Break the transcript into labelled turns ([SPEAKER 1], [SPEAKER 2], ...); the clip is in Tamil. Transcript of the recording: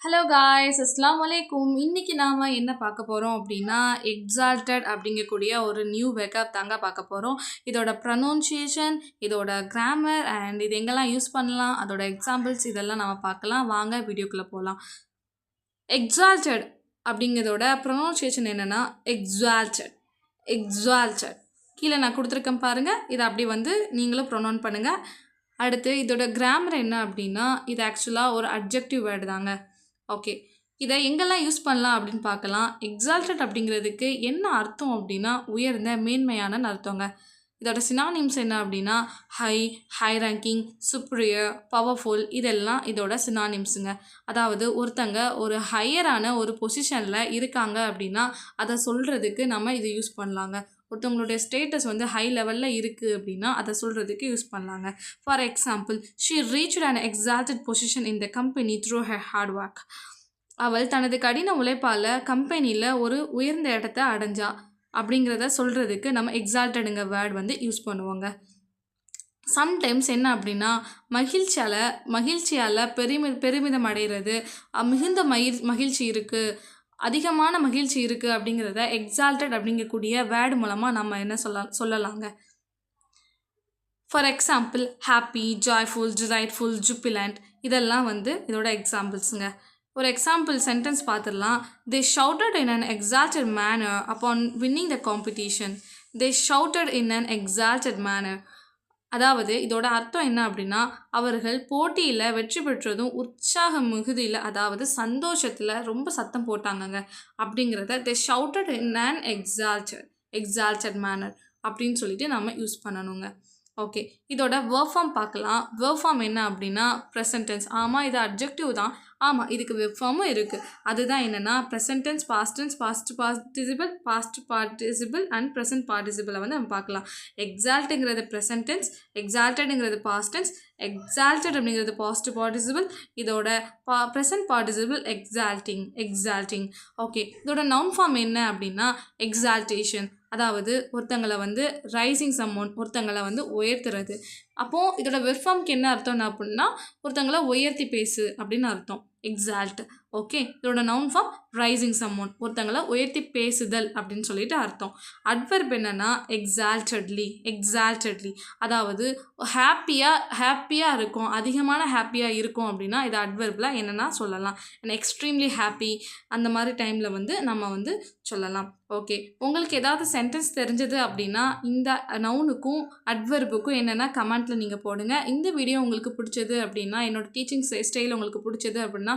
[SPEAKER 1] ஹலோ காய்ஸ் அஸ்ஸலாமு அலைக்கும். இன்னைக்கு நாம என்ன பார்க்க போறோம் அப்படின்னா, எக்ஸால்டட் அப்படிங்கக்கூடிய ஒரு நியூ வெர்ப் தாங்க பார்க்க போறோம். இதோட ப்ரொனன்சியேஷன், இதோட கிராமர் அண்ட் இது எங்கெல்லாம் யூஸ் பண்ணலாம், அதோட எக்ஸாம்பிள்ஸ் இதெல்லாம் நம்ம பார்க்கலாம். வாங்க வீடியோக்குள்ள போலாம். எக்ஸால்டட் அப்படிங்கிறதோட ப்ரொனன்சியேஷன் என்னன்னா எக்ஸால்டட். எக்ஸால்டட். கீழே நான் கொடுத்துருக்கேன் பாருங்க. இதை அப்படி வந்து நீங்களும் ப்ரொனவுன் பண்ணுங்க. அடுத்து இதோட கிராமர் என்ன அப்படின்னா, இது ஆக்சுவலாக ஒரு அட்ஜெக்டிவ் வேர்டு தாங்க. ஓகே. இதை எங்கெல்லாம் யூஸ் பண்ணலாம் அப்படின்னு பார்க்கலாம். எக்ஸால்டட் அப்படிங்கிறதுக்கு என்ன அர்த்தம் அப்படின்னா, உயர்ந்த மேன்மையானன்னு அர்த்தங்க. இதோட சினானிம்ஸ் என்ன அப்படின்னா, ஹை ரேங்கிங், சுப்ரியர், பவர்ஃபுல் இதெல்லாம் இதோட சினானிம்ஸுங்க. அதாவது ஒருத்தங்க ஒரு ஹையரான ஒரு பொசிஷனில் இருக்காங்க அப்படின்னா, அதை சொல்கிறதுக்கு நம்ம இதை யூஸ் பண்ணலாங்க. ஒருத்தவங்களுடைய ஸ்டேட்டஸ் வந்து ஹை லெவலில் இருக்குது அப்படின்னா அதை சொல்கிறதுக்கு யூஸ் பண்ணலாங்க. For example, she reached an exalted position in the company through her hard work. அவள் தனது கடின உழைப்பால் கம்பெனியில் ஒரு உயர்ந்த இடத்த அடைஞ்சா அப்படிங்கிறத சொல்கிறதுக்கு நம்ம எக்ஸால்டடுங்க வேர்ட் வந்து யூஸ் பண்ணுவோங்க. சம்டைம்ஸ் என்ன அப்படின்னா, மகிழ்ச்சியால் பெருமிதம் அடைகிறது, மிகுந்த மகிழ்ச்சி இருக்குது, அதிகமான மகிழ்ச்சி இருக்குது அப்படிங்கிறத எக்ஸால்டட் அப்படிங்கக்கூடிய வேர்டு மூலமாக நம்ம என்ன சொல்லலாங்க. For example, happy, joyful, delightful, Jubilant இதெல்லாம் வந்து இதோட எக்ஸாம்பிள்ஸுங்க. ஒரு எக்ஸாம்பிள் சென்டென்ஸ் பார்த்துடலாம். They shouted in an exalted manner upon winning the competition. They shouted in an exalted manner. அதாவது இதோட அர்த்தம் என்ன அப்படின்னா, அவர்கள் போட்டியில் வெற்றி பெற்றதும் உற்சாக மிகுதியில், அதாவது சந்தோஷத்தில் ரொம்ப சத்தம் போட்டாங்கங்க அப்படிங்கிறத they shouted in an exalted manner அப்படின்னு சொல்லிட்டு நம்ம யூஸ் பண்ணணுங்க. ஓகே. இதோட வெர்ப் ஃபார்ம் பார்க்கலாம். வெர்ப் ஃபார்ம் என்ன அப்படின்னா ப்ரெசன்ட் டென்ஸ். ஆமாம், இது அட்ஜெக்டிவ் தான். ஆமாம், இதுக்கு வெர்ப் ஃபார்மும் இருக்குது. அதுதான் என்னென்னா present tense, past tense, past participle and present பார்ட்டிசிபிளை வந்து நம்ம பார்க்கலாம். எக்ஸால்ட்டுங்கிறது ப்ரெசன்ட் டென்ஸ், எக்ஸால்டடுங்கிறது பாஸ்ட் டென்ஸ், எக்ஸால்டட் அப்படிங்கிறது பாஸ்ட் பார்ட்டிசிபிள், இதோட ப்ரெசன்ட் பார்ட்டிசிபிள் எக்ஸால்ட்டிங். ஓகே. இதோட நவுன் ஃபார்ம் என்ன அப்படின்னா எக்ஸால்டேஷன். அதாவது ஒருத்தங்களை வந்து ரைசிங் சம்மோன், ஒருத்தங்களை வந்து உயர்த்துறது. அப்போது இதோட வெர்ப் ஃபார்ம்க்கு என்ன அர்த்தம் அப்படின்னா, ஒருத்தங்களை உயர்த்தி பேசு அப்படின்னு அர்த்தம் எக்ஸால்ட். ஓகே. இதோட நவுன் ஃபார்ம் ரைசிங் சம்மோன், ஒருத்தங்களை உயர்த்தி பேசுதல் அப்படின்னு சொல்லிட்டு அர்த்தம். அட்வெர்ப் என்னன்னா எக்ஸால்டட்லி. அதாவது ஹாப்பியாக இருக்கும், அதிகமான ஹாப்பியாக இருக்கும் அப்படின்னா இது அட்வெர்பில் என்னென்னா சொல்லலாம். எக்ஸ்ட்ரீம்லி ஹாப்பி அந்த மாதிரி டைமில் வந்து நம்ம வந்து சொல்லலாம். ஓகே. உங்களுக்கு ஏதாவது சென்டென்ஸ் தெரிஞ்சது அப்படின்னா இந்த நவுனுக்கும் அட்வெர்புக்கும் என்னென்னா கமெண்ட்டில் நீங்கள் போடுங்க. இந்த வீடியோ உங்களுக்கு பிடிச்சது அப்படின்னா, என்னோட டீச்சிங் ஸ்டைல் உங்களுக்கு பிடிச்சது அப்படின்னா